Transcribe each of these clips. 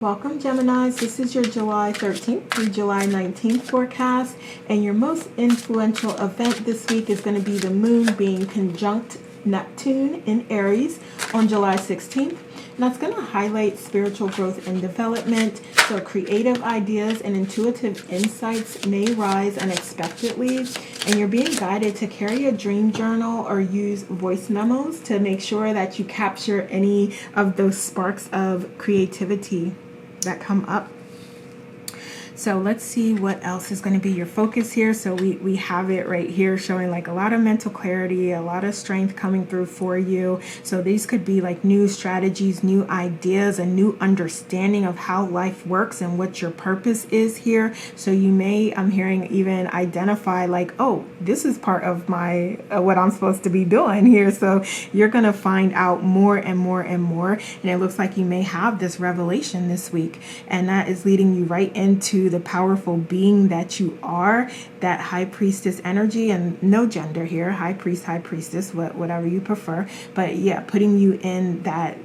Welcome, Geminis. This is your July 13th through July 19th forecast, and your most influential event this week is going to be the moon being conjunct Neptune in Aries on July 16th. And that's going to highlight spiritual growth and development, so creative ideas and intuitive insights may rise unexpectedly, and you're being guided to carry a dream journal or use voice memos to make sure that you capture any of those sparks of creativity that come up. So let's see what else is going to be your focus here. So we have it right here showing like a lot of mental clarity, a lot of strength coming through for you. So these could be like new strategies, new ideas, a new understanding of how life works and what your purpose is here. So you may, I'm hearing, even identify like, oh, this is part of my what I'm supposed to be doing here. So you're going to find out more and more and more. And it looks like you may have this revelation this week. And that is leading you right into the powerful being that you are, that high priestess energy, and no gender here, high priest, high priestess, whatever you prefer. But yeah, putting you in that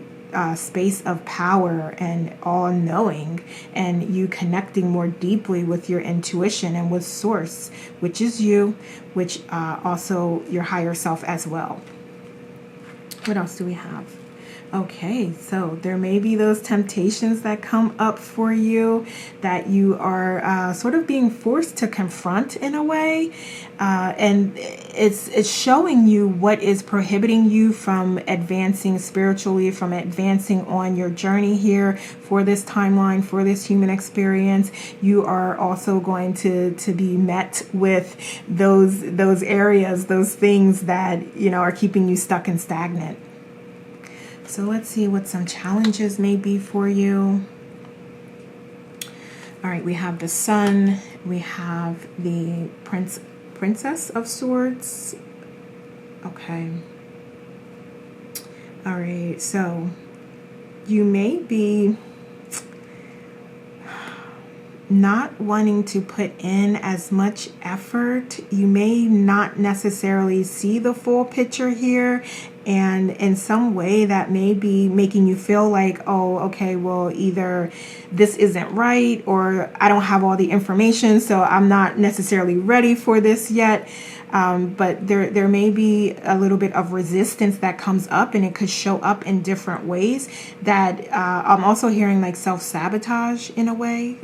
space of power and all-knowing, and you connecting more deeply with your intuition and with source, which is you, which also your higher self as well. What else do we have? Okay, so there may be those temptations that come up for you that you are sort of being forced to confront in a way. And it's showing you what is prohibiting you from advancing spiritually, from advancing on your journey here for this timeline, for this human experience. You are also going to be met with those areas, those things that, you know, are keeping you stuck and stagnant. So let's see what some challenges may be for you. All right, we have the Sun, we have the Princess of Swords. Okay. All right, so you may be not wanting to put in as much effort. You may not necessarily see the full picture here, and in some way that may be making you feel like, oh, okay, well, either this isn't right or I don't have all the information, so I'm not necessarily ready for this yet. But there may be a little bit of resistance that comes up, and it could show up in different ways that I'm also hearing like self-sabotage in a way.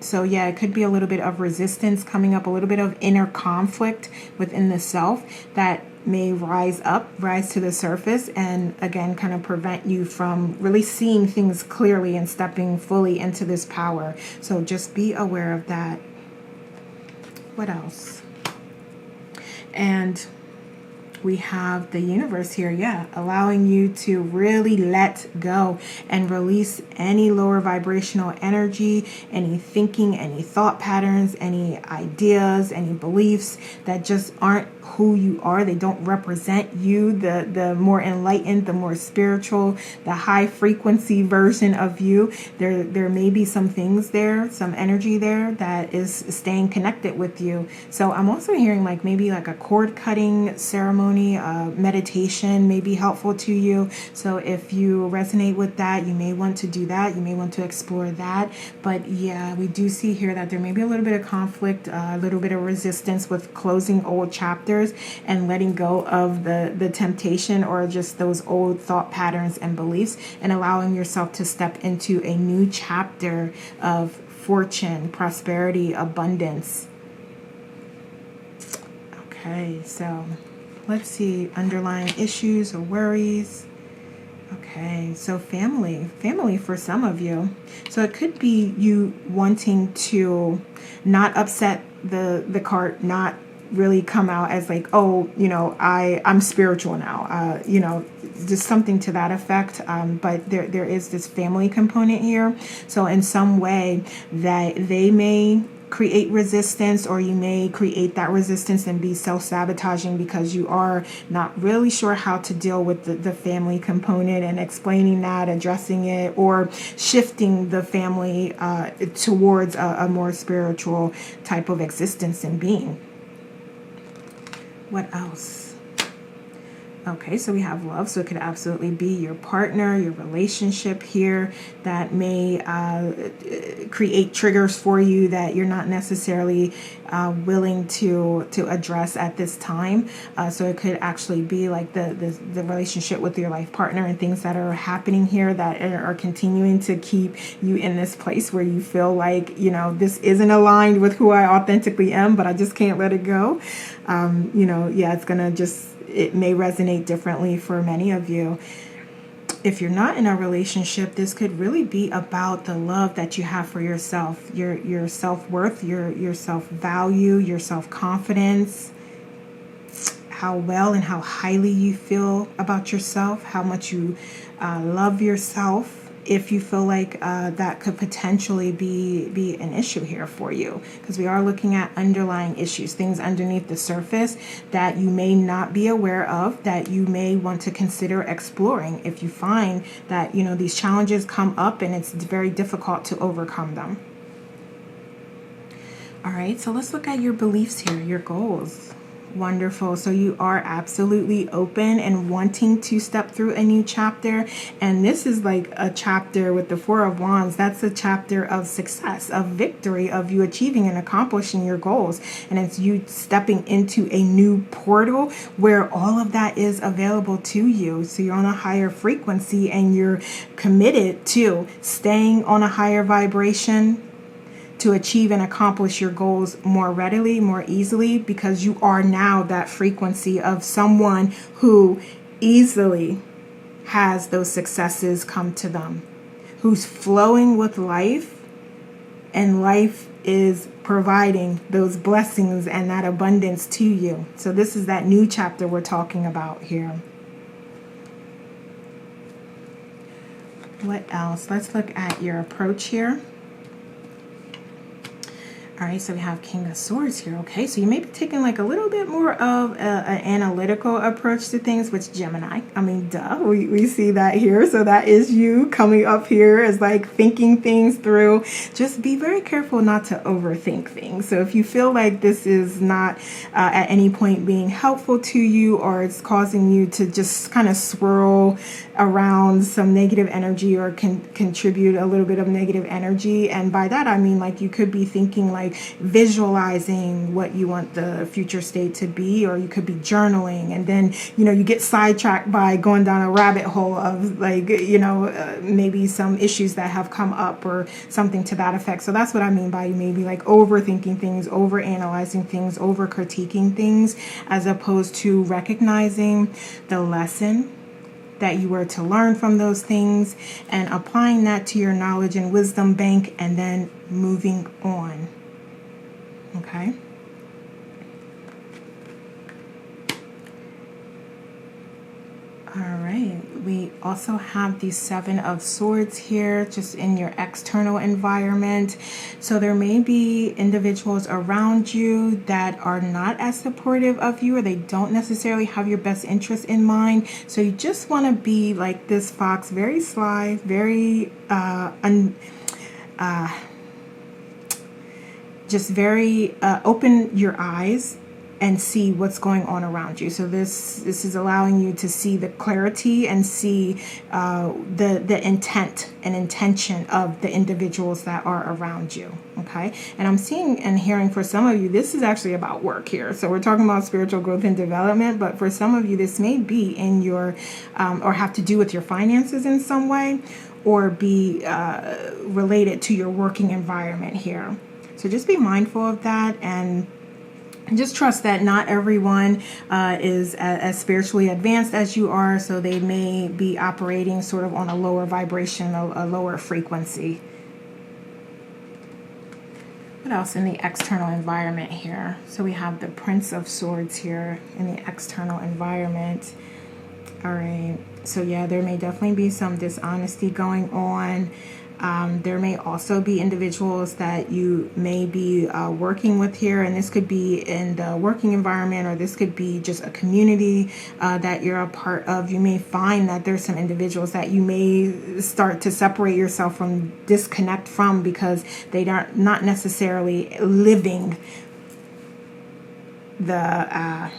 So yeah, it could be a little bit of resistance coming up, a little bit of inner conflict within the self that may rise to the surface, and again kind of prevent you from really seeing things clearly and stepping fully into this power. So just be aware of that. What else? And we have the universe here, yeah, allowing you to really let go and release any lower vibrational energy, any thinking, any thought patterns, any ideas, any beliefs that just aren't who you are. They don't represent you, the more enlightened, the more spiritual, the high frequency version of you. There may be some things there, some energy there that is staying connected with you. So I'm also hearing like maybe like a cord cutting ceremony, meditation may be helpful to you. So if you resonate with that, you may want to do that. You may want to explore that. But yeah, we do see here that there may be a little bit of conflict, a little bit of resistance with closing old chapters and letting go of the temptation or just those old thought patterns and beliefs, and allowing yourself to step into a new chapter of fortune, prosperity, abundance. Okay, so let's see, underlying issues or worries. Okay, so family for some of you. So it could be you wanting to not upset the cart, not really come out as like, oh, you know, I'm spiritual now, you know, just something to that effect. But there is this family component here. So in some way that they may create resistance, or you may create that resistance and be self-sabotaging because you are not really sure how to deal with the family component and explaining that, addressing it, or shifting the family towards a more spiritual type of existence and being. What else? Okay, so we have love. So it could absolutely be your partner, your relationship here that may create triggers for you that you're not necessarily willing to address at this time. So it could actually be like the relationship with your life partner and things that are happening here that are continuing to keep you in this place where you feel like, you know, this isn't aligned with who I authentically am, but I just can't let it go. You know, yeah, it's gonna just, it may resonate differently for many of you. If you're not in a relationship, this could really be about the love that you have for yourself, your self-worth, your self-value, your self-confidence, how well and how highly you feel about yourself, how much you love yourself. If you feel like that could potentially be an issue here for you, because we are looking at underlying issues, things underneath the surface that you may not be aware of, that you may want to consider exploring if you find that, you know, these challenges come up and it's very difficult to overcome them. All right, so let's look at your beliefs here, your goals. Wonderful. So you are absolutely open and wanting to step through a new chapter. And this is like a chapter with the Four of Wands. That's a chapter of success, of victory, of you achieving and accomplishing your goals. And it's you stepping into a new portal where all of that is available to you. So you're on a higher frequency and you're committed to staying on a higher vibration to achieve and accomplish your goals more readily, more easily, because you are now that frequency of someone who easily has those successes come to them, who's flowing with life, and life is providing those blessings and that abundance to you. So this is that new chapter we're talking about here. What else? Let's look at your approach here. All right, so we have King of Swords here. Okay, so you may be taking like a little bit more of an analytical approach to things, which Gemini, I mean, duh, we see that here. So that is you coming up here as like thinking things through. Just be very careful not to overthink things. So if you feel like this is not at any point being helpful to you, or it's causing you to just kind of swirl around some negative energy or can contribute a little bit of negative energy. And by that, I mean like you could be thinking like visualizing what you want the future state to be, or you could be journaling, and then, you know, you get sidetracked by going down a rabbit hole of like, you know, maybe some issues that have come up or something to that effect. So that's what I mean by you maybe like overthinking things, over analyzing things, over critiquing things, as opposed to recognizing the lesson that you were to learn from those things and applying that to your knowledge and wisdom bank, and then moving on. Okay. All right. We also have the Seven of Swords here, just in your external environment. So there may be individuals around you that are not as supportive of you, or they don't necessarily have your best interest in mind. So you just want to be like this fox, very sly, very just very open your eyes and see what's going on around you. So this is allowing you to see the clarity and see the intent and intention of the individuals that are around you. Okay, and I'm seeing and hearing for some of you, this is actually about work here. So we're talking about spiritual growth and development, but for some of you, this may be in your or have to do with your finances in some way, or be related to your working environment here. So just be mindful of that, and just trust that not everyone is as spiritually advanced as you are, so they may be operating sort of on a lower vibration, a lower frequency. What else in the external environment here? So we have the Prince of Swords here in the external environment. All right, so yeah, there may definitely be some dishonesty going on. There may also be individuals that you may be working with here, and this could be in the working environment, or this could be just a community that you're a part of. You may find that there's some individuals that you may start to separate yourself from, disconnect from, because they are not necessarily living the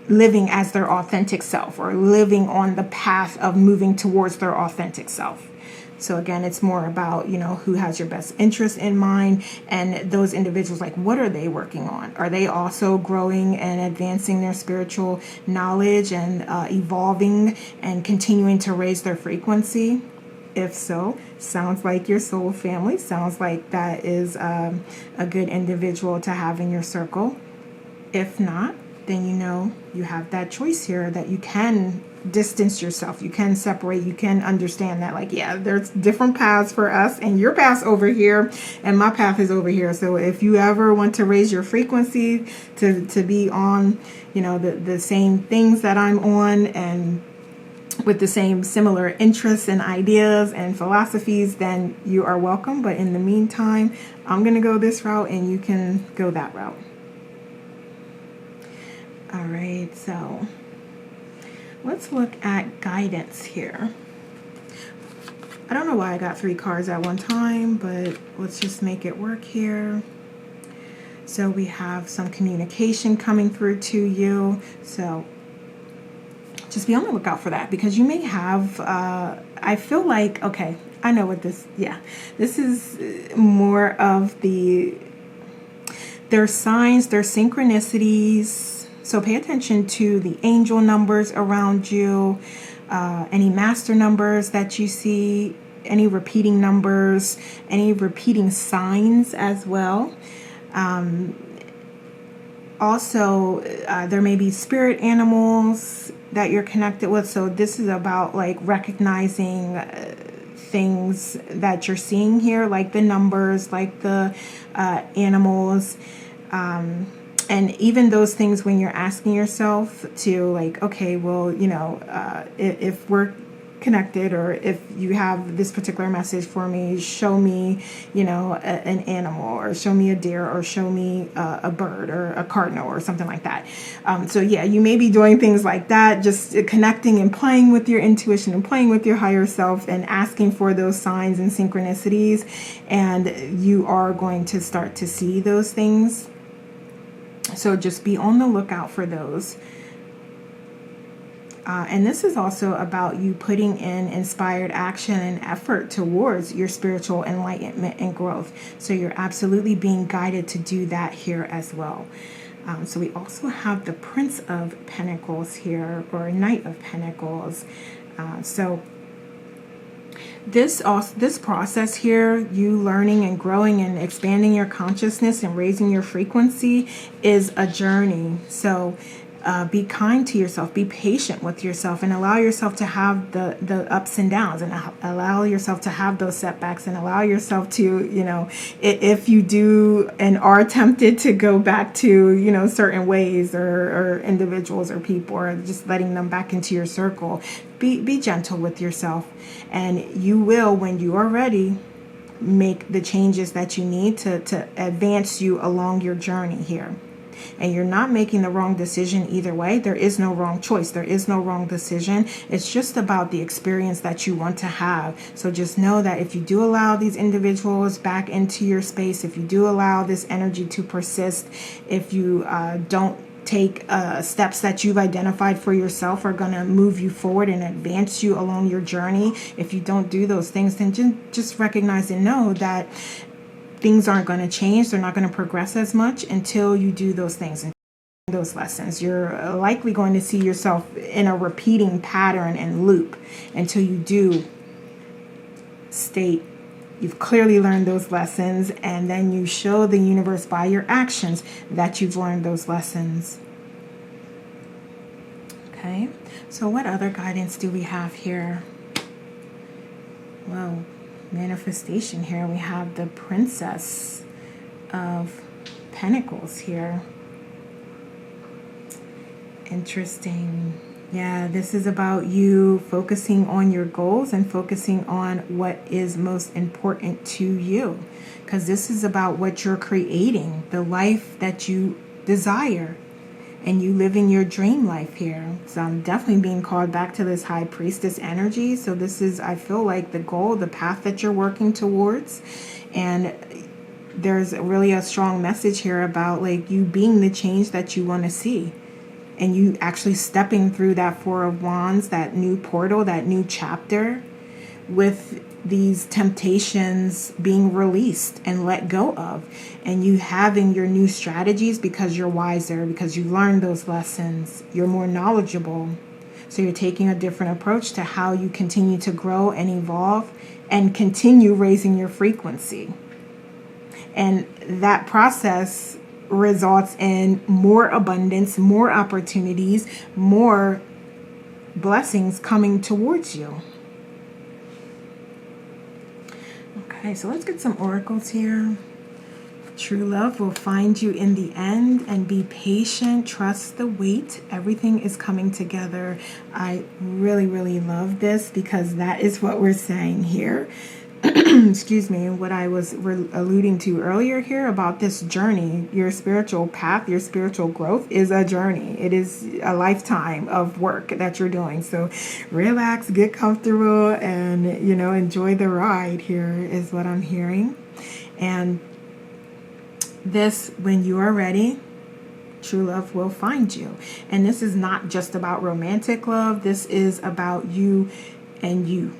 living as their authentic self, or living on the path of moving towards their authentic self. So again, it's more about, who has your best interest in mind, and those individuals, like, what are they working on? Are they also growing and advancing their spiritual knowledge and evolving and continuing to raise their frequency? If so, sounds like your soul family. Sounds like that is a good individual to have in your circle. If not, then you have that choice here, that you can distance yourself, you can separate, you can understand that, like, yeah, there's different paths for us, and your path's over here and my path is over here. So if you ever want to raise your frequency to be on, the same things that I'm on, and with the same similar interests and ideas and philosophies, then you are welcome. But in the meantime, I'm going to go this route and you can go that route. All right, so let's look at guidance here. I don't know why I got 3 cards at one time, but let's just make it work here. So we have some communication coming through to you. So just be on the lookout for that, because you may have, I feel like, okay, I know what this is more of their signs, their synchronicities. So pay attention to the angel numbers around you, any master numbers that you see, any repeating numbers, any repeating signs as well. Also, there may be spirit animals that you're connected with. So this is about, like, recognizing things that you're seeing here, like the numbers, like the animals. And even those things when you're asking yourself to, like, okay, well, if we're connected, or if you have this particular message for me, show me, an animal, or show me a deer, or show me a bird, or a cardinal, or something like that. So yeah, you may be doing things like that, just connecting and playing with your intuition and playing with your higher self and asking for those signs and synchronicities. And you are going to start to see those things. So just be on the lookout for those. And this is also about you putting in inspired action and effort towards your spiritual enlightenment and growth. So you're absolutely being guided to do that here as well. So we also have the Prince of Pentacles here, or Knight of Pentacles. So this process here, you learning and growing and expanding your consciousness and raising your frequency, is a journey. So be kind to yourself, be patient with yourself, and allow yourself to have the ups and downs, and allow yourself to have those setbacks, and allow yourself to, if you do and are tempted to go back to, certain ways or individuals or people, or just letting them back into your circle, be gentle with yourself, and you will, when you are ready, make the changes that you need to advance you along your journey here. And you're not making the wrong decision either way. There is no wrong choice. There is no wrong decision. It's just about the experience that you want to have. So just know that if you do allow these individuals back into your space, if you do allow this energy to persist, if you don't take steps that you've identified for yourself are going to move you forward and advance you along your journey, if you don't do those things, then just recognize and know that things aren't going to change. They're not going to progress as much until you do those things and those lessons. You're likely going to see yourself in a repeating pattern and loop until you do state you've clearly learned those lessons, and then you show the universe by your actions that you've learned those lessons. Okay, so what other guidance do we have here? Well, manifestation here. We have the Princess of Pentacles here. Interesting. Yeah, this is about you focusing on your goals and focusing on what is most important to you, because this is about what you're creating, the life that you desire, and you living your dream life here. So I'm definitely being called back to this High Priestess energy. So this is, I feel like, the goal, the path that you're working towards. And there's really a strong message here about, like, you being the change that you want to see. and you actually stepping through that Four of Wands, that new portal, that new chapter, with these temptations being released and let go of, and you having your new strategies because you're wiser, because you learned those lessons, you're more knowledgeable. So you're taking a different approach to how you continue to grow and evolve and continue raising your frequency. And that process results in more abundance, more opportunities, more blessings coming towards you. Okay, so let's get some oracles here. True love will find you in the end, and be patient. Trust the wait. Everything is coming together. I really, really love this because that is what we're saying here. Excuse me, what I was alluding to earlier here about this journey. Your spiritual path, your spiritual growth is a journey. It is a lifetime of work that you're doing. So relax, get comfortable, and, enjoy the ride here is what I'm hearing. And this, when you are ready, true love will find you. And this is not just about romantic love. This is about you and you.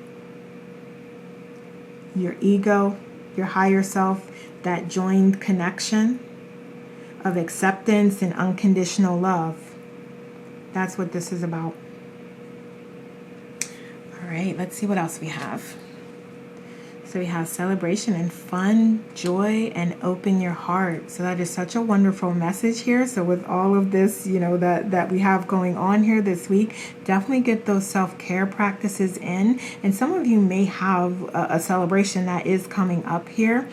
Your ego, your higher self, that joined connection of acceptance and unconditional love. That's what this is about. All right, let's see what else we have. So we have celebration and fun, joy, and open your heart. So that is such a wonderful message here. So with all of this, that we have going on here this week, definitely get those self-care practices in. And some of you may have a celebration that is coming up here.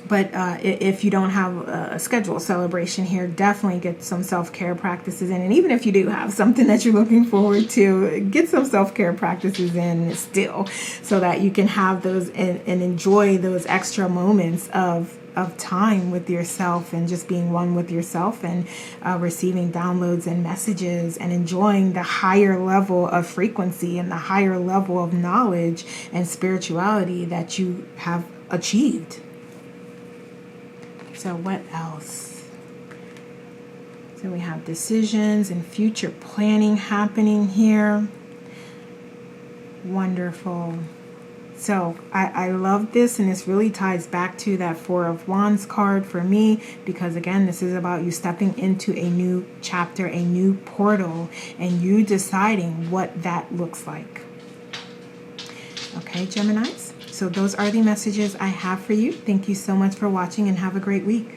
But if you don't have a scheduled celebration here, definitely get some self-care practices in. And even if you do have something that you're looking forward to, get some self-care practices in still, so that you can have those and enjoy those extra moments of time with yourself, and just being one with yourself, and receiving downloads and messages, and enjoying the higher level of frequency and the higher level of knowledge and spirituality that you have achieved. So what else? So we have decisions and future planning happening here. Wonderful. So I love this, and this really ties back to that Four of Wands card for me, because again, this is about you stepping into a new chapter, a new portal, and you deciding what that looks like. Okay, Geminis? So those are the messages I have for you. Thank you so much for watching, and have a great week.